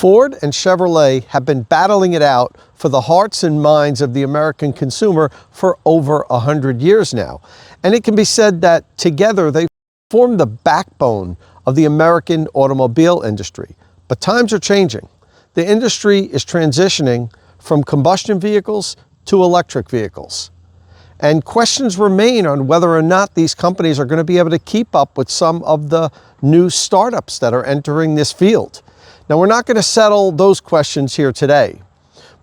Ford and Chevrolet have been battling it out for the hearts and minds of the American consumer for over 100 years now. And it can be said that together they form the backbone of the American automobile industry. But times are changing. The industry is transitioning from combustion vehicles to electric vehicles. And questions remain on whether or not these companies are going to be able to keep up with some of the new startups that are entering this field. Now, we're not going to settle those questions here today,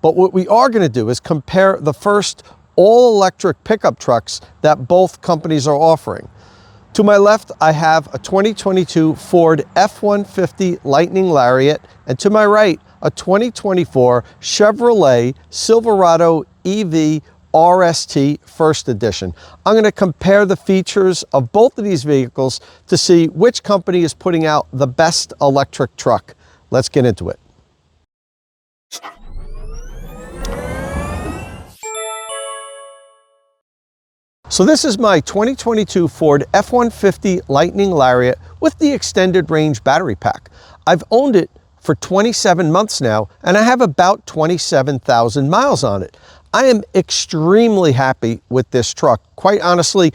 but what we are going to do is compare the first all-electric pickup trucks that both companies are offering. To my left, I have a 2022 Ford F-150 Lightning Lariat, and to my right, a 2024 Chevrolet Silverado EV RST First Edition. I'm going to compare the features of both of these vehicles to see which company is putting out the best electric truck. Let's get into it. So this is my 2022 Ford F-150 Lightning Lariat with the extended range battery pack. I've owned it for 27 months now, and I have about 27,000 miles on it. I am extremely happy with this truck. Quite honestly,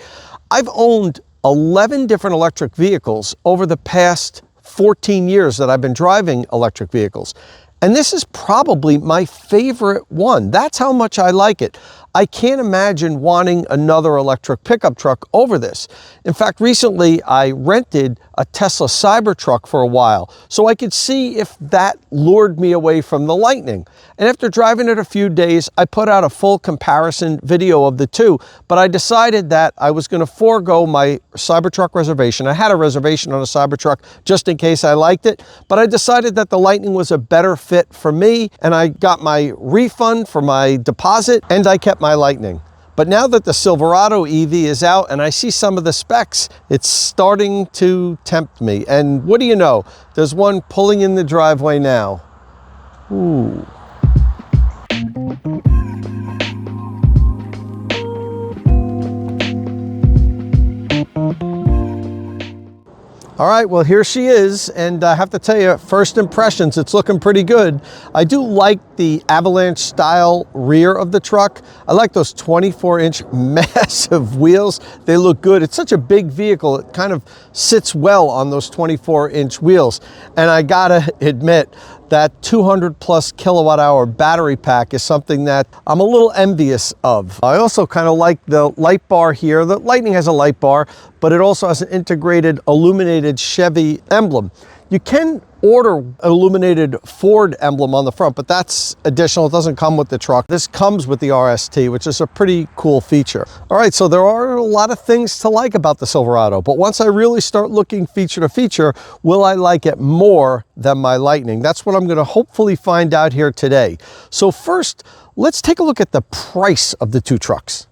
I've owned 11 different electric vehicles over the past 14 years that I've been driving electric vehicles. And this is probably my favorite one. That's how much I like it. I can't imagine wanting another electric pickup truck over this. In fact, recently I rented a Tesla Cybertruck for a while so I could see if that lured me away from the Lightning. And after driving it a few days, I put out a full comparison video of the two, but I decided that I was going to forego my Cybertruck reservation. I had a reservation on a Cybertruck just in case I liked it, but I decided that the Lightning was a better fit for me, and I got my refund for my deposit, and I kept my Lightning. But now that the Silverado EV is out and I see some of the specs, it's starting to tempt me. And what do you know? There's one pulling in the driveway now. Ooh. All right, well, here she is, and I have to tell you, first impressions, it's looking pretty good. I do like the avalanche style rear of the truck. I like those 24-inch massive wheels. They look good. It's such a big vehicle. It kind of sits well on those 24-inch wheels. And I gotta admit, that 200 plus kilowatt hour battery pack is something that I'm a little envious of. I also kind of like the light bar here. The Lightning has a light bar, but it also has an integrated illuminated Chevy emblem. You can order illuminated Ford emblem on the front, but that's additional. It doesn't come with the truck. This comes with the RST, which is a pretty cool feature. All right, so there are a lot of things to like about the Silverado, but once I really start looking feature to feature, will I like it more than my Lightning? That's what I'm going to hopefully find out here today. So first, let's take a look at the price of the two trucks.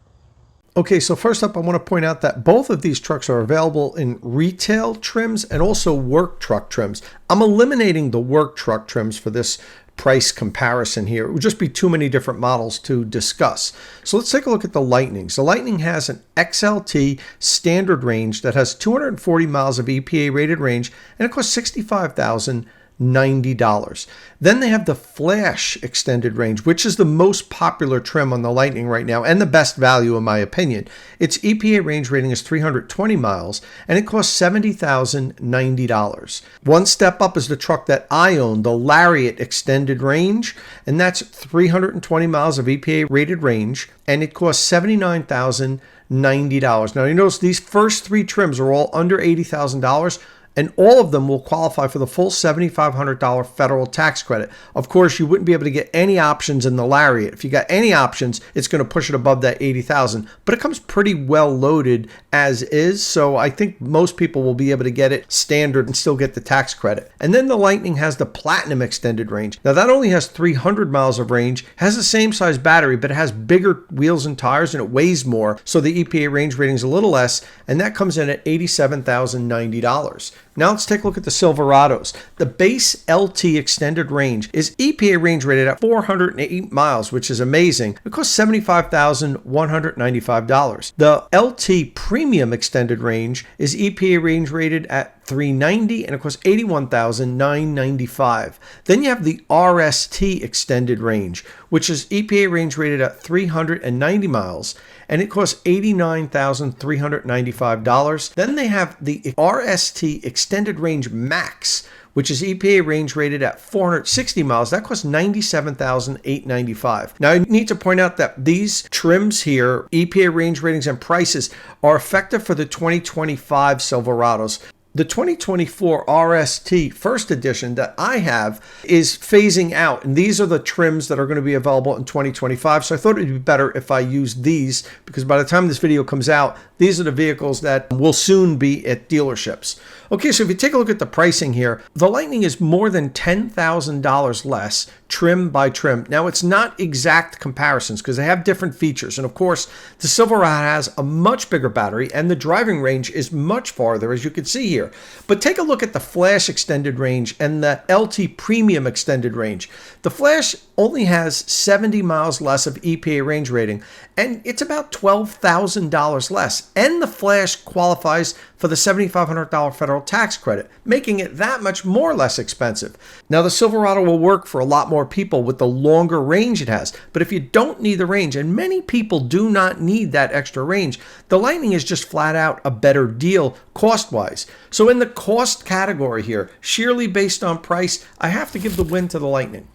Okay, so first up, I want to point out that both of these trucks are available in retail trims and also work truck trims. I'm eliminating the work truck trims for this price comparison here. It would just be too many different models to discuss. So let's take a look at the Lightnings. The Lightning has an XLT standard range that has 240 miles of EPA rated range, and it costs $65,090. Then they have the Flash extended range, which is the most popular trim on the Lightning right now and the best value in my opinion. Its EPA range rating is 320 miles and it costs $70,090. One step up is the truck that I own, the Lariat extended range, and that's 320 miles of EPA rated range and it costs $79,090. Now you notice these first three trims are all under $80,000. And all of them will qualify for the full $7,500 federal tax credit. Of course, you wouldn't be able to get any options in the Lariat. If you got any options, it's going to push it above that $80,000. But it comes pretty well loaded as is, so I think most people will be able to get it standard and still get the tax credit. And then the Lightning has the Platinum extended range. Now that only has 300 miles of range, has the same size battery, but it has bigger wheels and tires and it weighs more. So the EPA range rating is a little less, and that comes in at $87,090. Now let's take a look at the Silverados. The base LT extended range is EPA range rated at 408 miles, which is amazing. It costs $75,195. The LT Premium extended range is EPA range rated at $390, and it costs $81,995. Then you have the RST extended range, which is EPA range rated at 390 miles, and it costs $89,395. Then they have the RST extended range max, which is EPA range rated at 460 miles. That costs $97,895. Now, I need to point out that these trims here, EPA range ratings and prices, are effective for the 2025 Silverados. The 2024 RST First Edition that I have is phasing out, and these are the trims that are going to be available in 2025. So I thought it'd be better if I used these, because by the time this video comes out, these are the vehicles that will soon be at dealerships. Okay, so if you take a look at the pricing here, the Lightning is more than $10,000 less trim by trim. Now, it's not exact comparisons because they have different features. And of course, the Silverado has a much bigger battery and the driving range is much farther, as you can see here. But take a look at the Flash extended range and the LT Premium extended range. The Flash only has 70 miles less of EPA range rating, and it's about $12,000 less. And the Flash qualifies for the $7,500 federal tax credit, making it that much more less expensive. Now, the Silverado will work for a lot more people with the longer range it has, but if you don't need the range, and many people do not need that extra range, the Lightning is just flat out a better deal cost-wise. So in the cost category here, sheerly based on price, I have to give the win to the Lightning.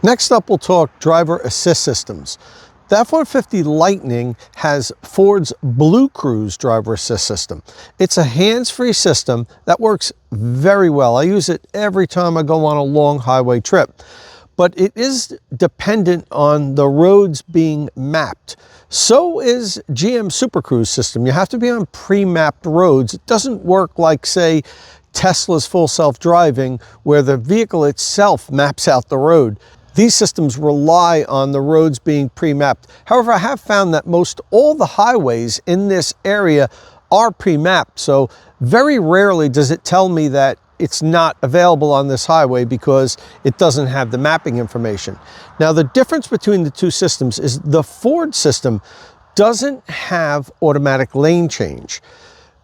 Next up, we'll talk driver assist systems. The F-150 Lightning has Ford's Blue Cruise driver assist system. It's a hands-free system that works very well. I use it every time I go on a long highway trip. But it is dependent on the roads being mapped. So is GM Super Cruise system. You have to be on pre-mapped roads. It doesn't work like, say, Tesla's full self-driving, where the vehicle itself maps out the road. These systems rely on the roads being pre-mapped. However, I have found that most all the highways in this area are pre-mapped. So very rarely does it tell me that it's not available on this highway because it doesn't have the mapping information. Now, the difference between the two systems is the Ford system doesn't have automatic lane change.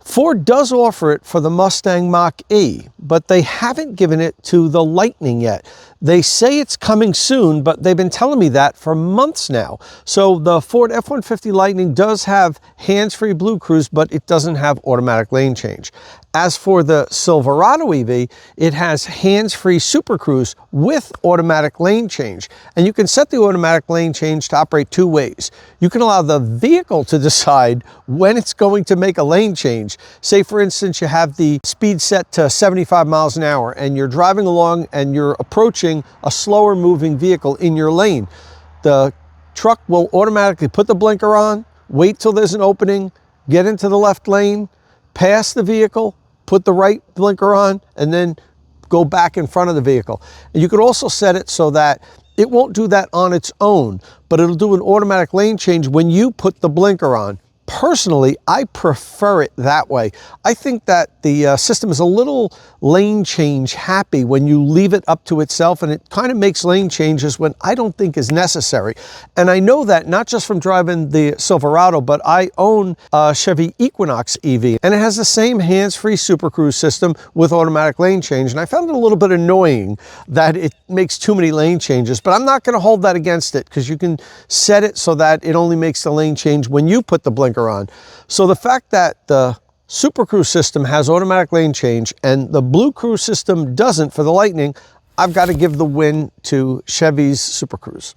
Ford does offer it for the Mustang Mach-E, but they haven't given it to the Lightning yet. They say it's coming soon, but they've been telling me that for months now. So the Ford F-150 Lightning does have hands-free Blue Cruise, but it doesn't have automatic lane change. As for the Silverado EV, it has hands-free Super Cruise with automatic lane change. And you can set the automatic lane change to operate two ways. You can allow the vehicle to decide when it's going to make a lane change. Say, for instance, you have the speed set to 75 miles an hour and you're driving along and you're approaching a slower moving vehicle in your lane. The truck will automatically put the blinker on, wait till there's an opening, get into the left lane, pass the vehicle, put the right blinker on, and then go back in front of the vehicle. And you could also set it so that it won't do that on its own, but it'll do an automatic lane change when you put the blinker on. Personally, I prefer it that way. I think that the system is a little lane change happy when you leave it up to itself, and it kind of makes lane changes when I don't think is necessary. And I know that not just from driving the Silverado, but I own a Chevy Equinox EV, and it has the same hands-free Super Cruise system with automatic lane change. And I found it a little bit annoying that it makes too many lane changes, but I'm not going to hold that against it because you can set it so that it only makes the lane change when you put the blinker on. So the fact that the Super Cruise system has automatic lane change and the Blue Cruise system doesn't for the Lightning, I've got to give the win to Chevy's Super Cruise.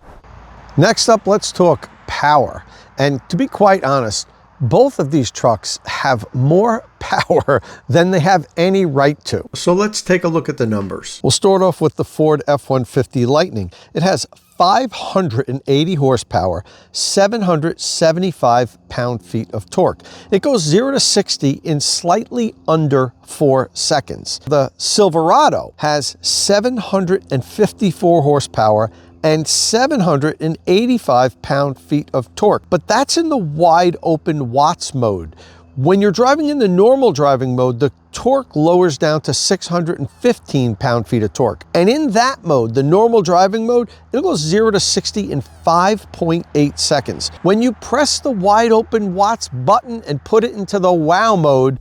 Next up, let's talk power. And to be quite honest, both of these trucks have more power than they have any right to. So let's take a look at the numbers. We'll start off with the Ford F-150 Lightning. It has 580 horsepower, 775 pound-feet of torque. It goes 0 to 60 in slightly under 4 seconds. The Silverado has 754 horsepower and 785 pound-feet of torque, but that's in the wide open watts mode. When you're driving in the normal driving mode, the torque lowers down to 615 pound-feet of torque. And in that mode, the normal driving mode, it goes 0 to 60 in 5.8 seconds. When you press the wide open watts button and put it into the wow mode,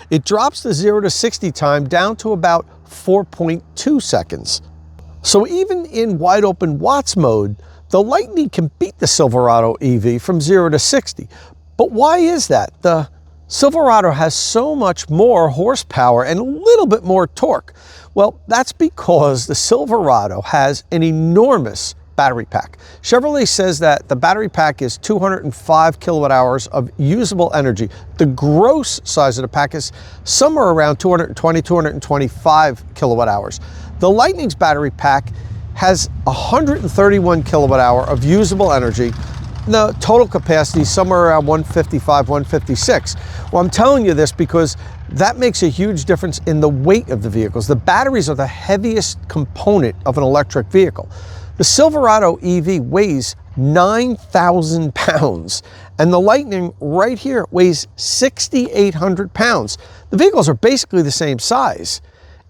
It drops the 0 to 60 time down to about 4.2 seconds. So even in wide open Watts mode, the Lightning can beat the Silverado EV from 0 to 60. But why is that? The Silverado has so much more horsepower and a little bit more torque. Well, that's because the Silverado has an enormous battery pack. Chevrolet says that the battery pack is 205 kilowatt hours of usable energy. The gross size of the pack is somewhere around 220, 225 kilowatt hours. The Lightning's battery pack has 131 kilowatt hour of usable energy. The total capacity is somewhere around 155, 156. Well, I'm telling you this because that makes a huge difference in the weight of the vehicles. The batteries are the heaviest component of an electric vehicle. The Silverado EV weighs 9,000 pounds, and the Lightning right here weighs 6,800 pounds. The vehicles are basically the same size.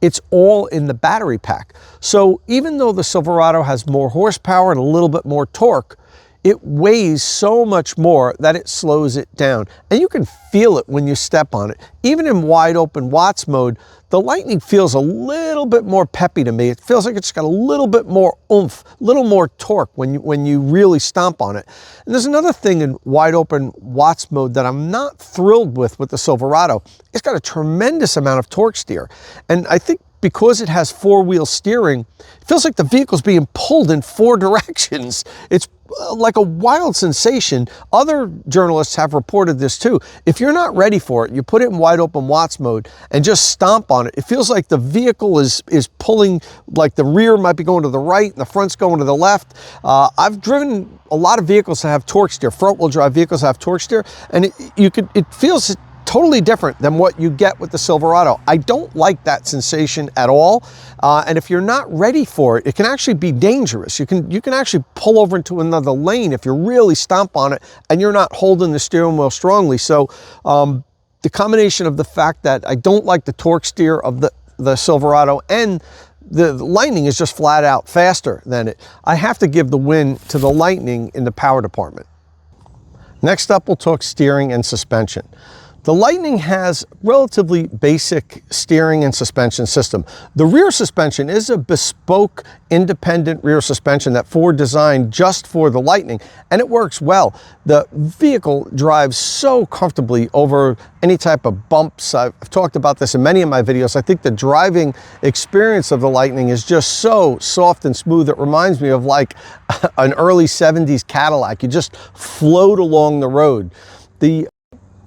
It's all in the battery pack. So even though the Silverado has more horsepower and a little bit more torque, it weighs so much more that it slows it down. And you can feel it when you step on it. Even in wide open Watts mode, the Lightning feels a little bit more peppy to me. It feels like it's got a little bit more oomph, a little more torque when you really stomp on it. And there's another thing in wide open Watts mode that I'm not thrilled with the Silverado. It's got a tremendous amount of torque steer. And I think because it has four-wheel steering, it feels like the vehicle's being pulled in four directions. It's like a wild sensation. Other journalists have reported this too. If you're not ready for it, you put it in wide open Watts mode and just stomp on it. It feels like the vehicle is pulling, like the rear might be going to the right and the front's going to the left. I've driven a lot of vehicles that have torque steer, front-wheel drive vehicles that have torque steer, and it feels totally different than what you get with the Silverado. I don't like that sensation at all. And if you're not ready for it, it can actually be dangerous. You can actually pull over into another lane if you really stomp on it and you're not holding the steering wheel strongly. So the combination of the fact that I don't like the torque steer of the Silverado and the Lightning is just flat out faster than it, I have to give the win to the Lightning in the power department. Next up, we'll talk steering and suspension. The Lightning has relatively basic steering and suspension system. The rear suspension is a bespoke independent rear suspension that Ford designed just for the Lightning, and it works well. The vehicle drives so comfortably over any type of bumps. I've talked about this in many of my videos. I think the driving experience of the Lightning is just so soft and smooth. It reminds me of like an early 70s Cadillac. You just float along the road. The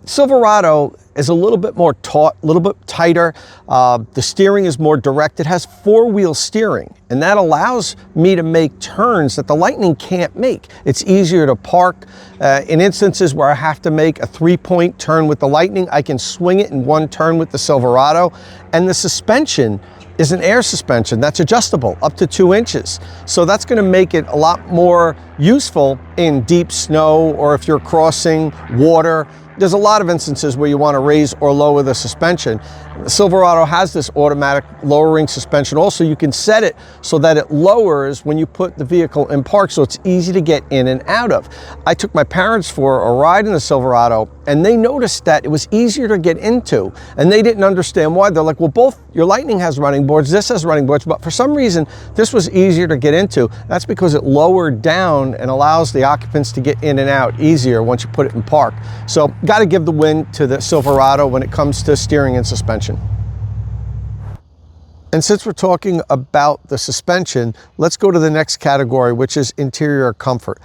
Silverado is a little bit more taut, a little bit tighter. The steering is more direct. It has four-wheel steering, and that allows me to make turns that the Lightning can't make. It's easier to park. In instances where I have to make a three-point turn with the Lightning, I can swing it in one turn with the Silverado. And the suspension is an air suspension that's adjustable up to 2 inches. So that's going to make it a lot more useful in deep snow or if you're crossing water. There's a lot of instances where you want to raise or lower the suspension. The Silverado has this automatic lowering suspension. Also, you can set it so that it lowers when you put the vehicle in park, so it's easy to get in and out of. I took my parents for a ride in the Silverado, and they noticed that it was easier to get into, and they didn't understand why. They're like, well, both your Lightning has running boards, this has running boards, but for some reason, this was easier to get into. That's because it lowered down and allows the occupants to get in and out easier once you put it in park. So, got to give the win to the Silverado when it comes to steering and suspension. And since we're talking about the suspension, let's go to the next category, which is interior comfort.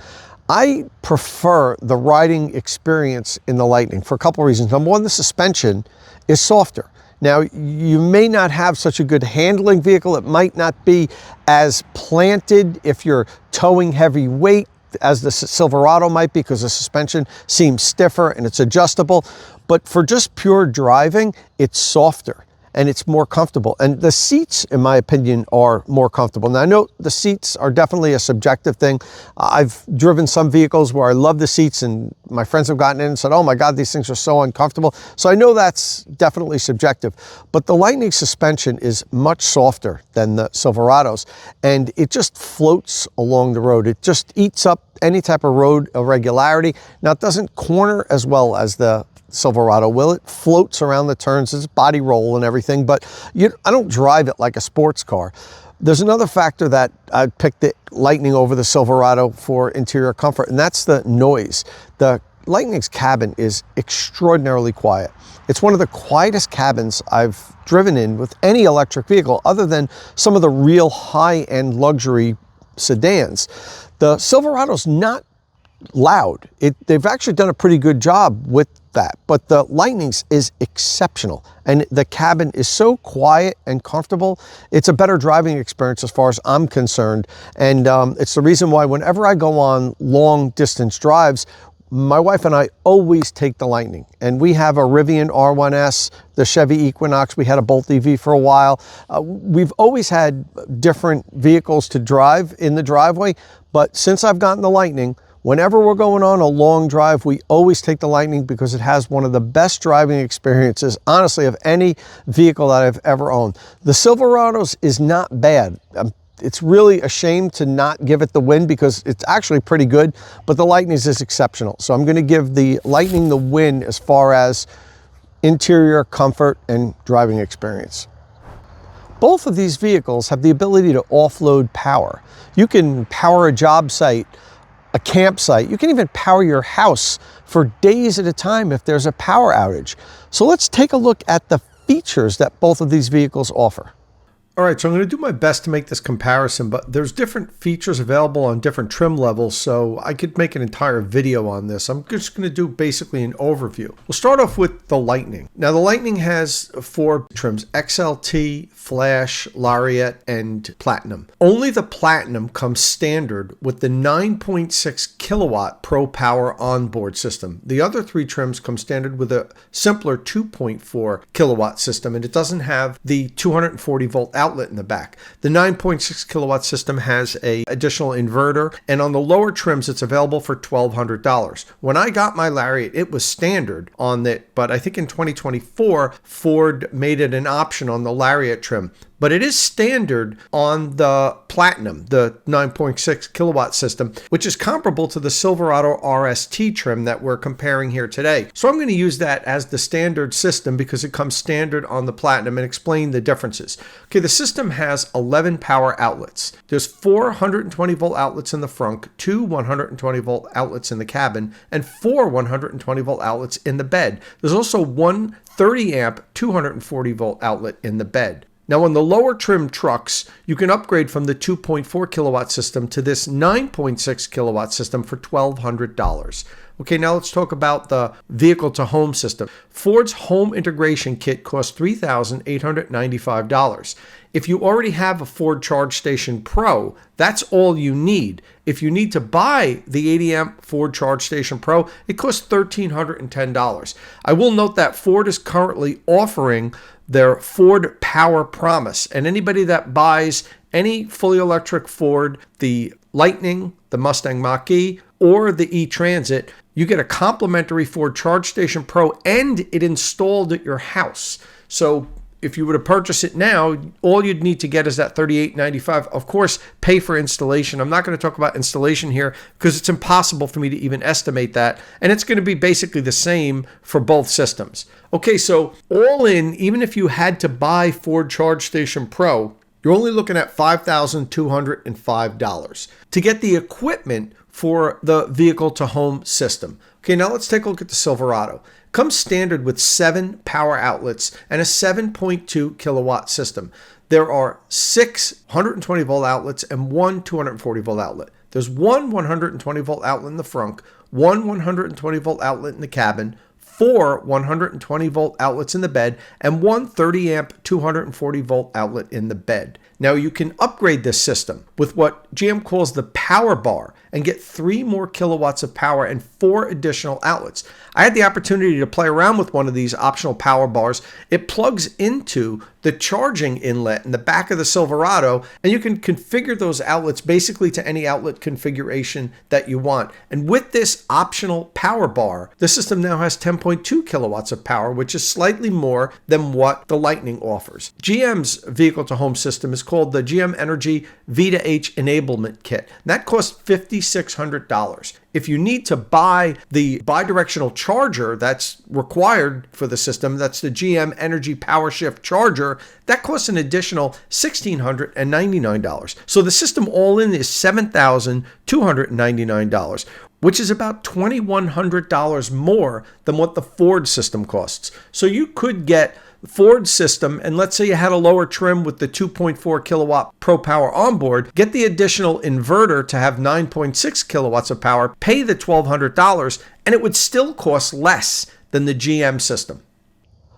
I prefer the riding experience in the Lightning for a couple of reasons. Number one, the suspension is softer. Now, you may not have such a good handling vehicle. It might not be as planted if you're towing heavy weight as the Silverado might be, because the suspension seems stiffer and it's adjustable. But for just pure driving, it's softer and it's more comfortable. And the seats, in my opinion, are more comfortable. Now, I know the seats are definitely a subjective thing. I've driven some vehicles where I love the seats, and my friends have gotten in and said, oh my God, these things are so uncomfortable. So I know that's definitely subjective. But the Lightning suspension is much softer than the Silverados, and it just floats along the road. It just eats up any type of road irregularity. Now, it doesn't corner as well as the Silverado will. It floats around the turns, it's body roll and everything, but I don't drive it like a sports car. There's another factor that I picked the Lightning over the Silverado for interior comfort, and that's the noise. The Lightning's cabin is extraordinarily quiet. It's one of the quietest cabins I've driven in with any electric vehicle other than some of the real high-end luxury sedans. The Silverado's not loud. They've actually done a pretty good job with that, but the Lightning's is exceptional, and the cabin is so quiet and comfortable. It's a better driving experience as far as I'm concerned, and it's the reason why whenever I go on long distance drives, my wife and I always take the Lightning. And we have a Rivian R1S, the Chevy Equinox, we had a Bolt EV for a while. We've always had different vehicles to drive in the driveway, but since I've gotten the Lightning, whenever we're going on a long drive, we always take the Lightning because it has one of the best driving experiences, honestly, of any vehicle that I've ever owned. The Silverado's is not bad. It's really a shame to not give it the win because it's actually pretty good, but the Lightning's is exceptional. So I'm going to give the Lightning the win as far as interior comfort and driving experience. Both of these vehicles have the ability to offload power. You can power a job site, a campsite. You can even power your house for days at a time if there's a power outage. So let's take a look at the features that both of these vehicles offer. All right, so I'm going to do my best to make this comparison, but there's different features available on different trim levels, so I could make an entire video on this. I'm just going to do basically an overview. We'll start off with the Lightning. Now, the Lightning has 4 trims: XLT, Flash, Lariat, and Platinum. Only the Platinum comes standard with the 9.6 kilowatt Pro Power onboard system. The other 3 trims come standard with a simpler 2.4 kilowatt system, and it doesn't have the 240 volt outlet in the back. The 9.6 kilowatt system has an additional inverter, and on the lower trims it's available for $1,200. When I got my Lariat, it was standard on it, but I think in 2024 Ford made it an option on the Lariat trim. But it is standard on the Platinum, the 9.6 kilowatt system, which is comparable to the Silverado RST trim that we're comparing here today. So I'm going to use that as the standard system because it comes standard on the Platinum, and explain the differences. Okay, the system has 11 power outlets. There's 4 120 volt outlets in the frunk, 2 120 volt outlets in the cabin, and 4 120 volt outlets in the bed. There's also one 30 amp 240 volt outlet in the bed. Now, on the lower trim trucks, you can upgrade from the 2.4 kilowatt system to this 9.6 kilowatt system for $1,200. Okay, now let's talk about the vehicle to home system. Ford's home integration kit costs $3,895. If you already have a Ford Charge Station Pro, that's all you need. If you need to buy the 80 amp Ford Charge Station Pro, it costs $1,310. I will note that Ford is currently offering their Ford Power Promise, and anybody that buys any fully electric Ford, the Lightning, the Mustang Mach-E, or the E-Transit, you get a complimentary Ford Charge Station Pro and it installed at your house. So if you were to purchase it now, all you'd need to get is that $38.95. Of course, pay for installation. I'm not going to talk about installation here because it's impossible for me to even estimate that. And it's going to be basically the same for both systems. Okay, so all in, even if you had to buy Ford Charge Station Pro, you're only looking at $5,205 to get the equipment for the vehicle to home system. Okay, now let's take a look at the Silverado. It comes standard with 7 power outlets and a 7.2 kilowatt system. There are 6 120 volt outlets and 1 240 volt outlet. There's 1 120 volt outlet in the frunk, 1 120 volt outlet in the cabin, 4 120 volt outlets in the bed, and 1 30 amp 240 volt outlet in the bed. Now you can upgrade this system with what GM calls the power bar and get 3 more kilowatts of power and 4 additional outlets. I had the opportunity to play around with one of these optional power bars. It plugs into the charging inlet in the back of the Silverado, and you can configure those outlets basically to any outlet configuration that you want. And with this optional power bar, the system now has 10.2 kilowatts of power, which is slightly more than what the Lightning offers. GM's vehicle to home system is called the GM Energy V2H Enablement Kit. That costs $57 $3,600. If you need to buy the bidirectional charger that's required for the system, that's the GM Energy Power Shift charger, that costs an additional $1,699. So the system all in is $7,299, which is about $2,100 more than what the Ford system costs. So you could get Ford system, and let's say you had a lower trim with the 2.4 kilowatt Pro Power onboard, get the additional inverter to have 9.6 kilowatts of power, pay the $1,200, and it would still cost less than the GM system.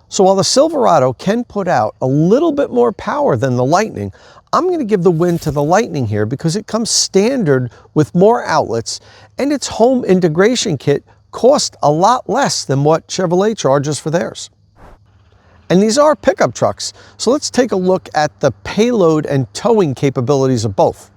So while the Silverado can put out a little bit more power than the Lightning, I'm going to give the win to the Lightning here because it comes standard with more outlets, and its home integration kit costs a lot less than what Chevrolet charges for theirs. And these are pickup trucks, so let's take a look at the payload and towing capabilities of both.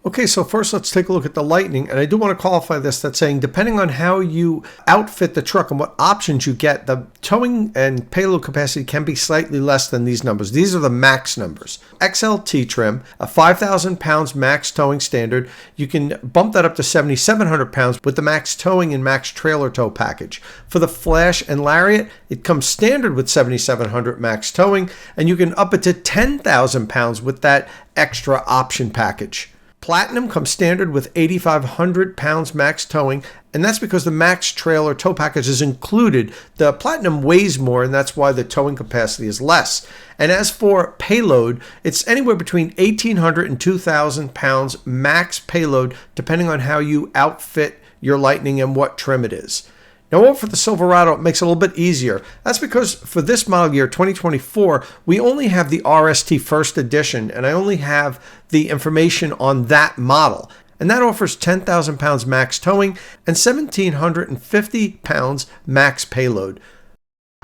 Okay, so first let's take a look at the Lightning, and I do want to qualify this, that's saying depending on how you outfit the truck and what options you get, the towing and payload capacity can be slightly less than these numbers. These are the max numbers. XLT trim, a 5,000 pounds max towing standard. You can bump that up to 7,700 pounds with the max towing and max trailer tow package. For the Flash and Lariat, it comes standard with 7,700 max towing, and you can up it to 10,000 pounds with that extra option package. Platinum comes standard with 8,500 pounds max towing, and that's because the max trailer tow package is included. The Platinum weighs more, and that's why the towing capacity is less. And as for payload, it's anywhere between 1,800 and 2,000 pounds max payload, depending on how you outfit your Lightning and what trim it is. Now, for the Silverado, it makes it a little bit easier. That's because for this model year, 2024, we only have the RST First Edition, and I only have the information on that model. And that offers 10,000 pounds max towing and 1,750 pounds max payload.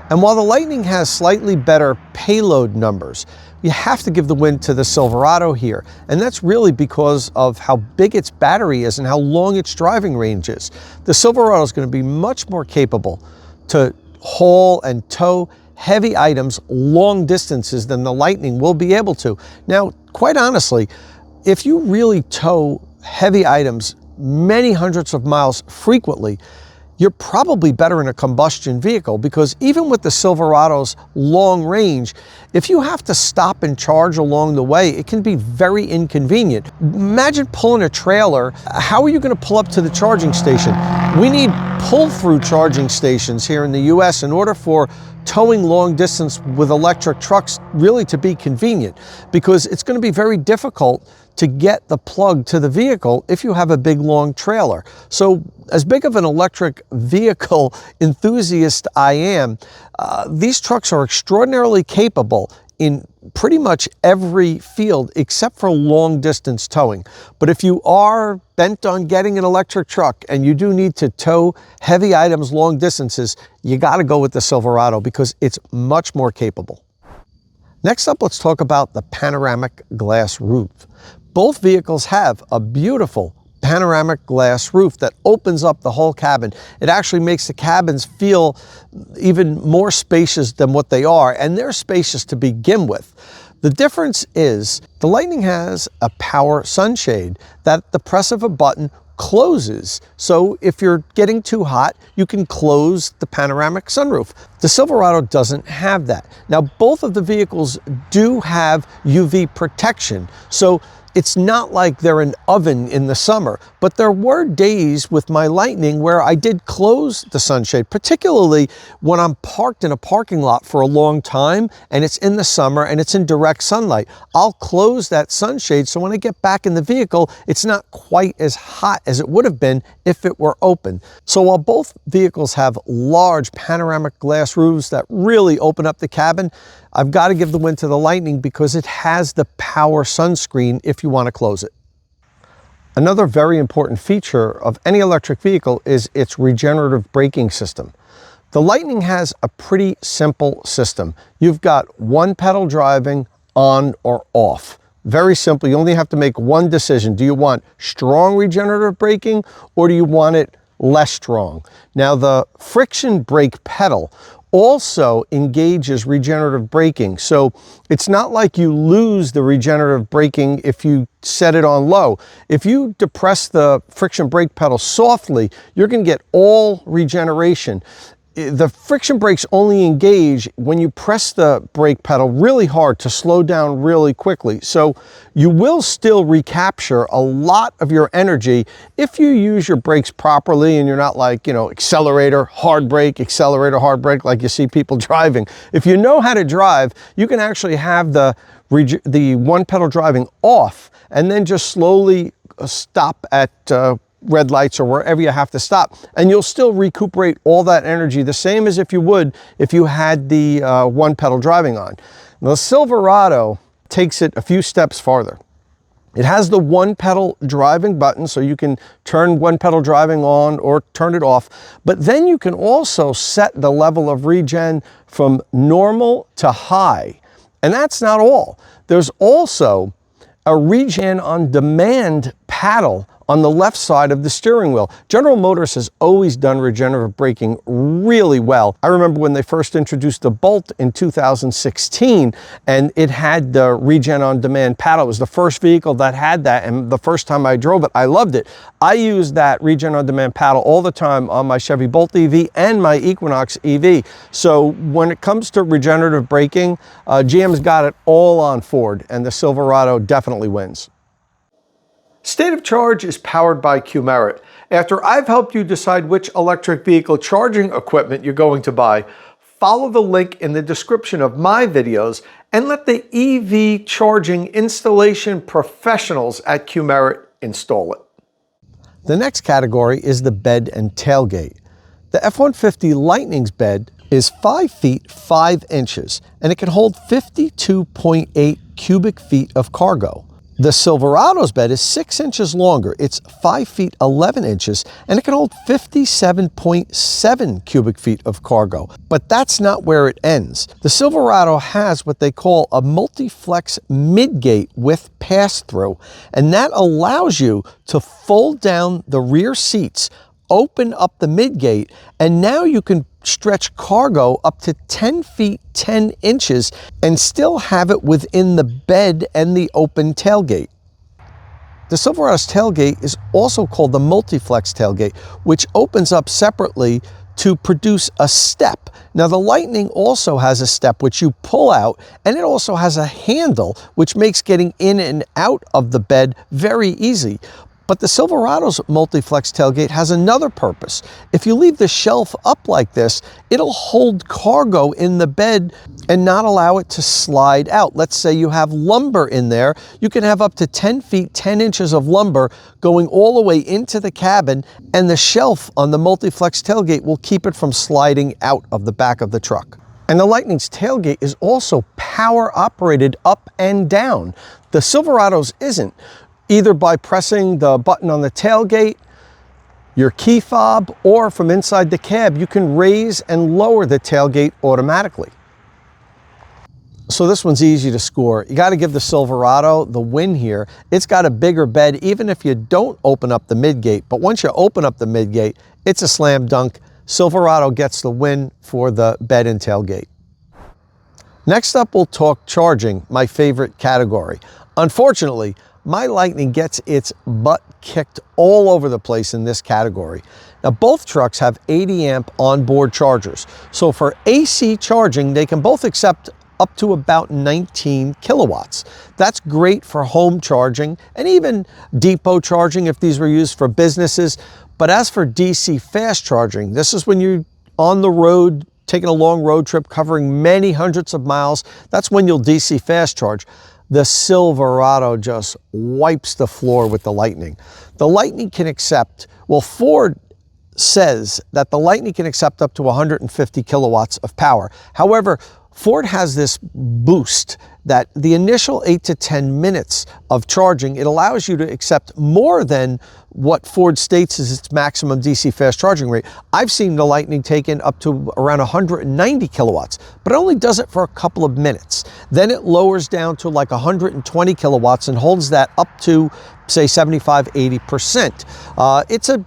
And while the Lightning has slightly better payload numbers, you have to give the win to the Silverado here. And that's really because of how big its battery is and how long its driving range is. The Silverado is going to be much more capable to haul and tow heavy items long distances than the Lightning will be able to. Now, quite honestly, if you really tow heavy items many hundreds of miles frequently, you're probably better in a combustion vehicle, because even with the Silverado's long range, if you have to stop and charge along the way, it can be very inconvenient. Imagine pulling a trailer. How are you going to pull up to the charging station? We need pull-through charging stations here in the US in order for towing long distance with electric trucks really to be convenient, because it's going to be very difficult to get the plug to the vehicle if you have a big long trailer. So as big of an electric vehicle enthusiast I am, these trucks are extraordinarily capable in pretty much every field except for long distance towing. But if you are bent on getting an electric truck and you do need to tow heavy items long distances, you got to go with the Silverado because it's much more capable. Next up, let's talk about the panoramic glass roof. Both vehicles have a beautiful panoramic glass roof that opens up the whole cabin. It actually makes the cabins feel even more spacious than what they are, and they're spacious to begin with. The difference is the Lightning has a power sunshade that at the press of a button closes. So if you're getting too hot, you can close the panoramic sunroof. The Silverado doesn't have that. Now, both of the vehicles do have UV protection, so it's not like they're an oven in the summer, but there were days with my Lightning where I did close the sunshade, particularly when I'm parked in a parking lot for a long time and it's in the summer and it's in direct sunlight. I'll close that sunshade so when I get back in the vehicle, it's not quite as hot as it would have been if it were open. So while both vehicles have large panoramic glass roofs that really open up the cabin, I've got to give the win to the Lightning because it has the power sunscreen if you want to close it. Another very important feature of any electric vehicle is its regenerative braking system. The Lightning has a pretty simple system. You've got one pedal driving, on or off. Very simple. You only have to make one decision. Do you want strong regenerative braking or do you want it less strong. Now the friction brake pedal also engages regenerative braking. So it's not like you lose the regenerative braking if you set it on low. If you depress the friction brake pedal softly, you're going to get all regeneration. The friction brakes only engage when you press the brake pedal really hard to slow down really quickly. So you will still recapture a lot of your energy if you use your brakes properly and you're not like, accelerator, hard brake, like you see people driving. If you know how to drive, you can actually have the one pedal driving off and then just slowly stop at red lights or wherever you have to stop, and you'll still recuperate all that energy the same as if you would if you had the one pedal driving on. Now, the Silverado takes it a few steps farther. It has the one pedal driving button, so you can turn one pedal driving on or turn it off, but then you can also set the level of regen from normal to high. And that's not all. There's also a regen on demand paddle on the left side of the steering wheel. General Motors has always done regenerative braking really well. I remember when they first introduced the Bolt in 2016, and it had the regen on demand paddle. It was the first vehicle that had that, and the first time I drove it, I loved it. I use that regen on demand paddle all the time on my Chevy Bolt EV and my Equinox EV. So when it comes to regenerative braking, GM's got it all on Ford, and the Silverado definitely wins. State of Charge is powered by Qmerit. After I've helped you decide which electric vehicle charging equipment you're going to buy, follow the link in the description of my videos and let the EV charging installation professionals at Qmerit install it. The next category is the bed and tailgate. The F-150 Lightning's bed is 5 feet 5 inches and it can hold 52.8 cubic feet of cargo. The Silverado's bed is 6 inches longer. It's 5 feet 11 inches, and it can hold 57.7 cubic feet of cargo. But that's not where it ends. The Silverado has what they call a multi-flex midgate with pass-through, and that allows you to fold down the rear seats, open up the midgate, and now you can stretch cargo up to 10 feet 10 inches and still have it within the bed and the open tailgate. The Silverado's tailgate is also called the multi-flex tailgate, which opens up separately to produce a step. Now the Lightning also has a step which you pull out, and it also has a handle which makes getting in and out of the bed very easy. But the Silverado's multi-flex tailgate has another purpose. If you leave the shelf up like this, it'll hold cargo in the bed and not allow it to slide out. Let's say you have lumber in there. You can have up to 10 feet 10 inches of lumber going all the way into the cabin, and the shelf on the multi-flex tailgate will keep it from sliding out of the back of the truck. And the Lightning's tailgate is also power operated up and down. The Silverado's isn't. Either by pressing the button on the tailgate, your key fob, or from inside the cab, you can raise and lower the tailgate automatically. So this one's easy to score. You got to give the Silverado the win here. It's got a bigger bed even if you don't open up the midgate, but once you open up the midgate, it's a slam dunk. Silverado gets the win for the bed and tailgate. Next up, we'll talk charging, my favorite category. Unfortunately, my Lightning gets its butt kicked all over the place in this category. Now, both trucks have 80 amp onboard chargers. So for AC charging, they can both accept up to about 19 kilowatts. That's great for home charging and even depot charging if these were used for businesses. But as for DC fast charging, this is when you're on the road, taking a long road trip, covering many hundreds of miles. That's when you'll DC fast charge. The Silverado just wipes the floor with the Lightning. The Lightning can accept, well, Ford says that the Lightning can accept up to 150 kilowatts of power. However, Ford has this boost that the initial 8 to 10 minutes of charging, it allows you to accept more than what Ford states is its maximum DC fast charging rate. I've seen the Lightning taken up to around 190 kilowatts, but it only does it for a couple of minutes. Then it lowers down to like 120 kilowatts and holds that up to, say, 75–80%. It's a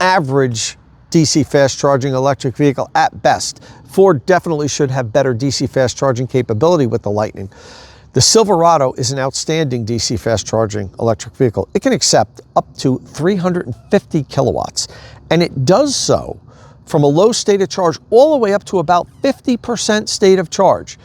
average DC fast charging electric vehicle at best. Ford definitely should have better DC fast charging capability with the Lightning. The Silverado is an outstanding DC fast charging electric vehicle. It can accept up to 350 kilowatts, and it does so from a low state of charge all the way up to about 50% state of charge.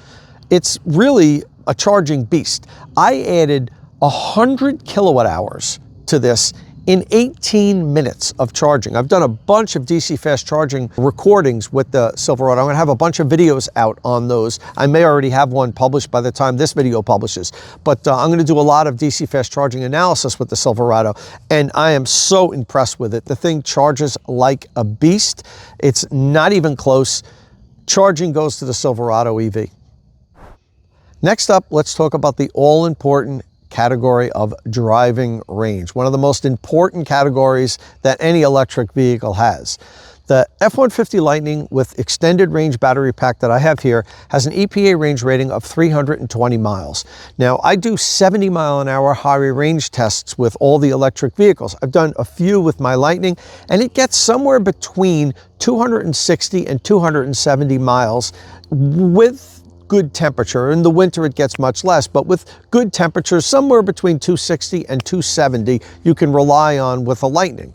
It's really a charging beast. I added 100 kilowatt hours to this in 18 minutes of charging. I've done a bunch of DC fast charging recordings with the Silverado. I'm gonna have a bunch of videos out on those. I may already have one published by the time this video publishes, but I'm gonna do a lot of DC fast charging analysis with the Silverado, and I am so impressed with it. The thing charges like a beast. It's not even close. Charging goes to the Silverado EV. Next up, let's talk about the all-important category of driving range, one of the most important categories that any electric vehicle has. The F-150 Lightning with extended range battery pack that I have here has an EPA range rating of 320 miles. Now, I do 70-mile-an-hour highway range tests with all the electric vehicles. I've done a few with my Lightning, and it gets somewhere between 260 and 270 miles with good temperature. In the winter it gets much less, but with good temperatures, somewhere between 260 and 270, you can rely on with a Lightning.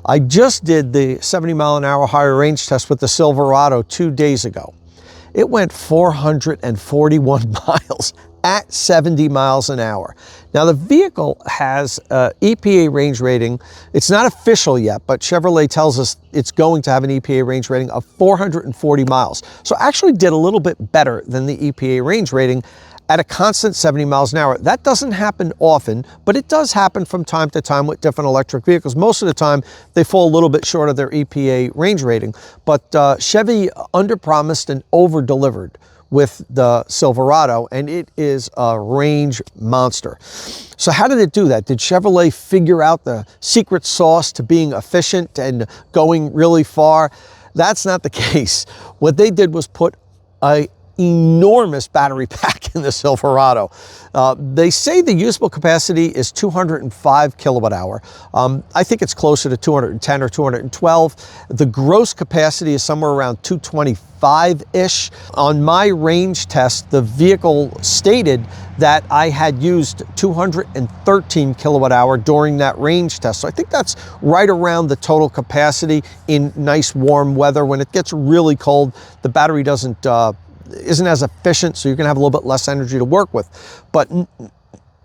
I just did the 70-mile-an-hour higher range test with the Silverado 2 days ago. It went 441 miles at 70 miles an hour. Now, the vehicle has an EPA range rating. It's not official yet, but Chevrolet tells us it's going to have an EPA range rating of 440 miles. So actually did a little bit better than the EPA range rating at a constant 70 miles an hour. That doesn't happen often, but it does happen from time to time with different electric vehicles. Most of the time, they fall a little bit short of their EPA range rating, but Chevy underpromised and over-delivered with the Silverado, and it is a range monster. So how did it do that? Did Chevrolet figure out the secret sauce to being efficient and going really far? That's not the case. What they did was put an enormous battery pack in the Silverado. They say the usable capacity is 205 kilowatt hour. I think it's closer to 210 or 212. The gross capacity is somewhere around 225-ish. On my range test, the vehicle stated that I had used 213 kilowatt hour during that range test. So I think that's right around the total capacity in nice warm weather. When it gets really cold, the battery isn't as efficient, so you're gonna have a little bit less energy to work with. But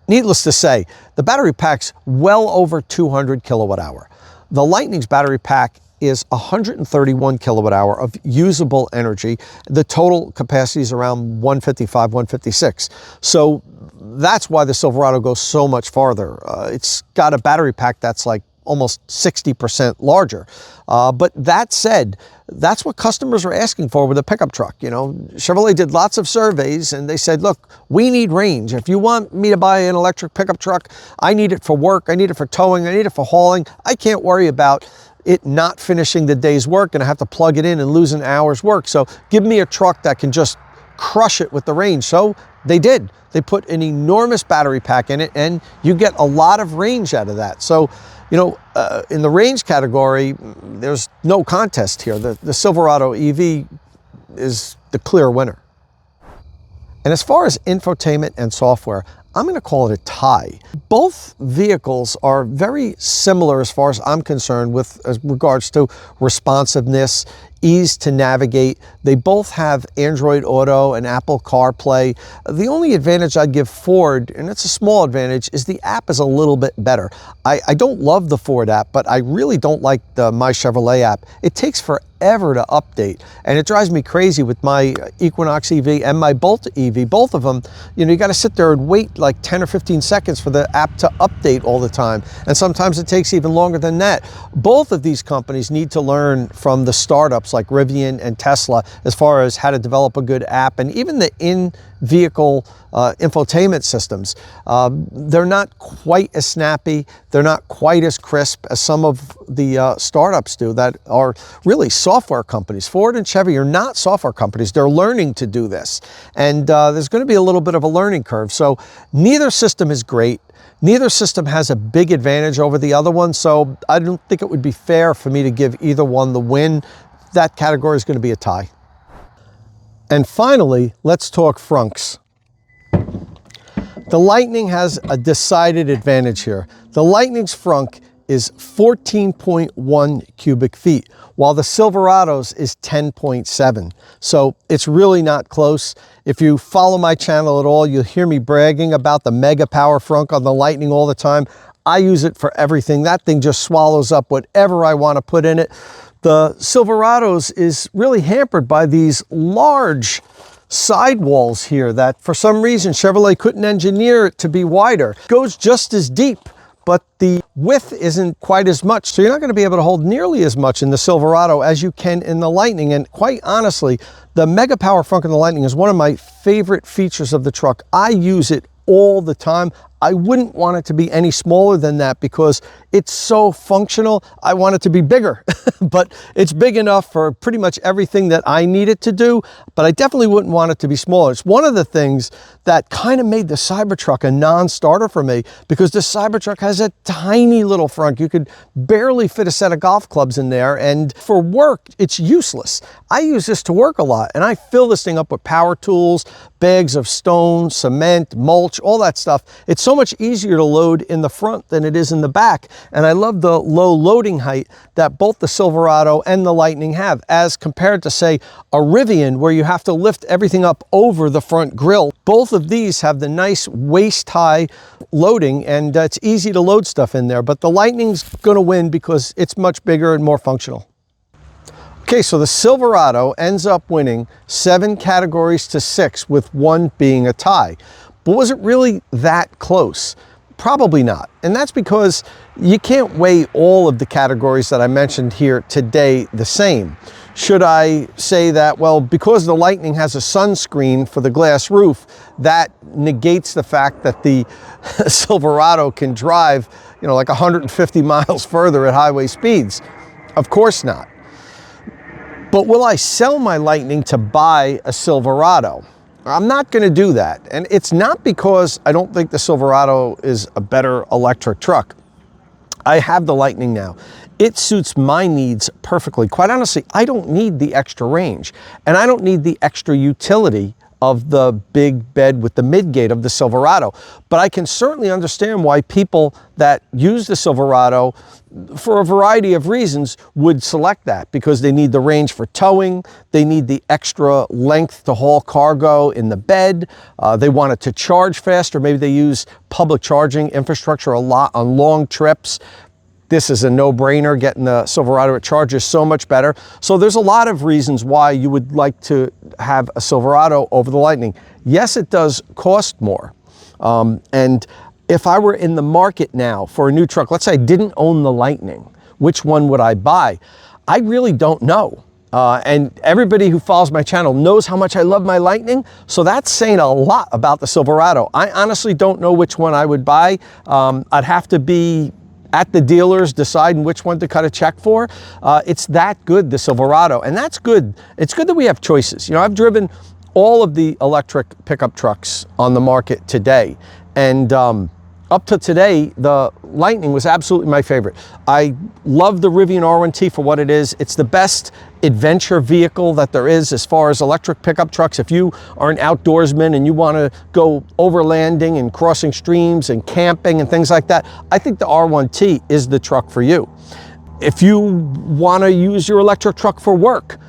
needless to say, the battery pack's well over 200 kilowatt hour. The Lightning's battery pack is 131 kilowatt hour of usable energy. The total capacity is around 155, 156. So that's why the Silverado goes so much farther. It's got a battery pack that's like almost 60% larger. But that said, that's what customers are asking for with a pickup truck. You know, Chevrolet did lots of surveys and they said, look, we need range. If you want me to buy an electric pickup truck, I need it for work, I need it for towing, I need it for hauling. I can't worry about it not finishing the day's work and I have to plug it in and lose an hour's work. So give me a truck that can just crush it with the range. So they did. They put an enormous battery pack in it and you get a lot of range out of that. So, you know, in the range category, there's no contest here. The Silverado EV is the clear winner. And as far as infotainment and software, I'm going to call it a tie. Both vehicles are very similar as far as I'm concerned with regards to responsiveness, ease to navigate. They both have Android Auto and Apple CarPlay. The only advantage I'd give Ford, and it's a small advantage, is the app is a little bit better. I don't love the Ford app, but I really don't like the My Chevrolet app. It takes forever to update, and it drives me crazy with my Equinox EV and my Bolt EV. Both of them, you know, you got to sit there and wait like 10 or 15 seconds for the app to update all the time, and sometimes it takes even longer than that. Both of these companies need to learn from the startups like Rivian and Tesla as far as how to develop a good app, and even the in-vehicle infotainment systems. They're not quite as snappy, they're not quite as crisp as some of the startups do that are really software companies. Ford and Chevy are not software companies, they're learning to do this. And there's going to be a little bit of a learning curve. So neither system is great. Neither system has a big advantage over the other one, so I don't think it would be fair for me to give either one the win. That category is going to be a tie. And finally, let's talk Frunks. The Lightning has a decided advantage here. The Lightning's frunk is 14.1 cubic feet, while the Silverado's is 10.7. So it's really not close. If you follow my channel at all, you'll hear me bragging about the mega power frunk on the Lightning all the time. I use it for everything. That thing just swallows up whatever I want to put in it. The Silverado's is really hampered by these large sidewalls here that for some reason Chevrolet couldn't engineer it to be wider. It goes just as deep, but the width isn't quite as much. So you're not going to be able to hold nearly as much in the Silverado as you can in the Lightning. And quite honestly, the Mega Power frunk in the Lightning is one of my favorite features of the truck. I use it all the time. I wouldn't want it to be any smaller than that because it's so functional. I want it to be bigger, but it's big enough for pretty much everything that I need it to do, but I definitely wouldn't want it to be smaller. It's one of the things that kind of made the Cybertruck a non-starter for me because the Cybertruck has a tiny little frunk. You could barely fit a set of golf clubs in there, and for work, it's useless. I use this to work a lot, and I fill this thing up with power tools, bags of stone, cement, mulch, all that stuff. It's so much easier to load in the front than it is in the back. And I love the low loading height that both the Silverado and the Lightning have as compared to, say, a Rivian where you have to lift everything up over the front grille. Both of these have the nice waist-high loading, and it's easy to load stuff in there. But the Lightning's going to win because it's much bigger and more functional. Okay, so the Silverado ends up winning 7 categories to 6, with 1 being a tie. But was it really that close? Probably not. And that's because you can't weigh all of the categories that I mentioned here today the same. Should I say that, well, because the Lightning has a sunscreen for the glass roof, that negates the fact that the Silverado can drive, you know, like 150 miles further at highway speeds? Of course not. But will I sell my Lightning to buy a Silverado? I'm not going to do that. And it's not because I don't think the Silverado is a better electric truck. I have the Lightning now. It suits my needs perfectly. Quite honestly, I don't need the extra range, and I don't need the extra utility of the big bed with the midgate of the Silverado. But I can certainly understand why people that use the Silverado for a variety of reasons would select that, because they need the range for towing, they need the extra length to haul cargo in the bed, they want it to charge faster, maybe they use public charging infrastructure a lot on long trips. This is a no-brainer. Getting the Silverado, it charges so much better. So there's a lot of reasons why you would like to have a Silverado over the Lightning. Yes, it does cost more. And if I were in the market now for a new truck, let's say I didn't own the Lightning, which one would I buy? I really don't know. And everybody who follows my channel knows how much I love my Lightning. So that's saying a lot about the Silverado. I honestly don't know which one I would buy. I'd have to be at the dealers deciding which one to cut a check for. It's that good, the Silverado, and that's good. It's good that we have choices. You know, I've driven all of the electric pickup trucks on the market today, and up to today, the Lightning was absolutely my favorite. I love the Rivian R1T for what it is. It's the best adventure vehicle that there is as far as electric pickup trucks. If you are an outdoorsman and you want to go overlanding and crossing streams and camping and things like that, I think the R1T is the truck for you. If you want to use your electric truck for work,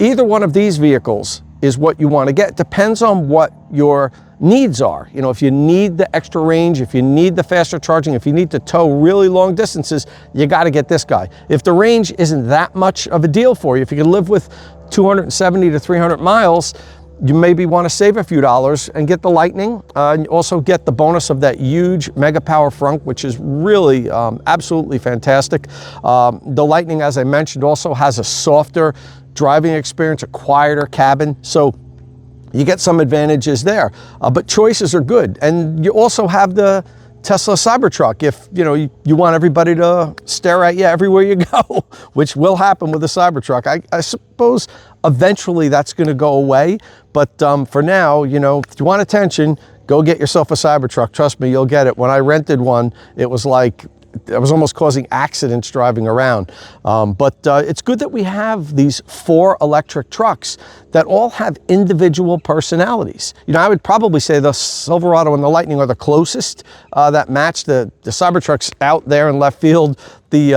either one of these vehicles is what you want to get. It depends on what your needs are. You know, if you need the extra range, if you need the faster charging, if you need to tow really long distances, you got to get this guy. If the range isn't that much of a deal for you, if you can live with 270 to 300 miles, you maybe want to save a few dollars and get the Lightning, and also get the bonus of that huge Mega Power frunk, which is really absolutely fantastic. The Lightning, as I mentioned, also has a softer driving experience, a quieter cabin. So you get some advantages there, but choices are good. And you also have the Tesla Cybertruck if you want everybody to stare at you everywhere you go, which will happen with the Cybertruck. I suppose eventually that's going to go away, but for now, if you want attention, go get yourself a Cybertruck. Trust me, you'll get it. When I rented one, it was like I was almost causing accidents driving around. But it's good that we have these 4 electric trucks that all have individual personalities. I would probably say the Silverado and the Lightning are the closest that match. The Cybertruck's out there in left field. The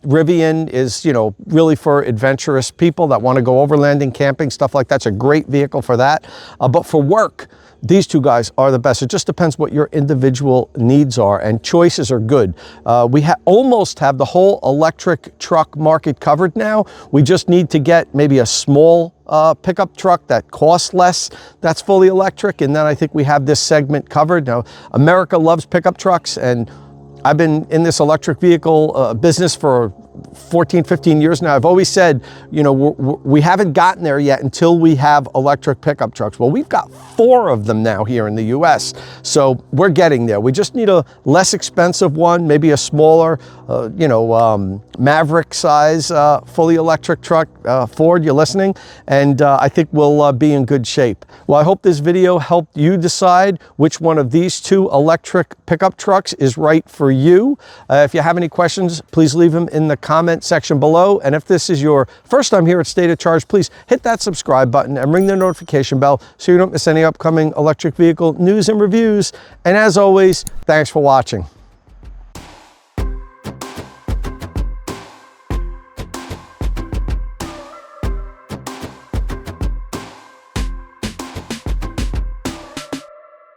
Rivian is, really for adventurous people that want to go overlanding, camping, stuff like that. It's a great vehicle for that. But for work, these 2 guys are the best. It just depends what your individual needs are, and choices are good. We almost have the whole electric truck market covered now. We just need to get maybe a small pickup truck that costs less, that's fully electric, and then I think we have this segment covered. Now, America loves pickup trucks, and I've been in this electric vehicle business for 14, 15 years now. I've always said, we haven't gotten there yet until we have electric pickup trucks. Well, we've got 4 of them now here in the US. So we're getting there. We just need a less expensive one, maybe a smaller, Maverick size, fully electric truck. Ford, you're listening? And I think we'll be in good shape. Well, I hope this video helped you decide which one of these 2 electric pickup trucks is right for you. If you have any questions, please leave them in the comment section below. And if this is your first time here at State of Charge, please hit that subscribe button and ring the notification bell so you don't miss any upcoming electric vehicle news and reviews. And as always, thanks for watching.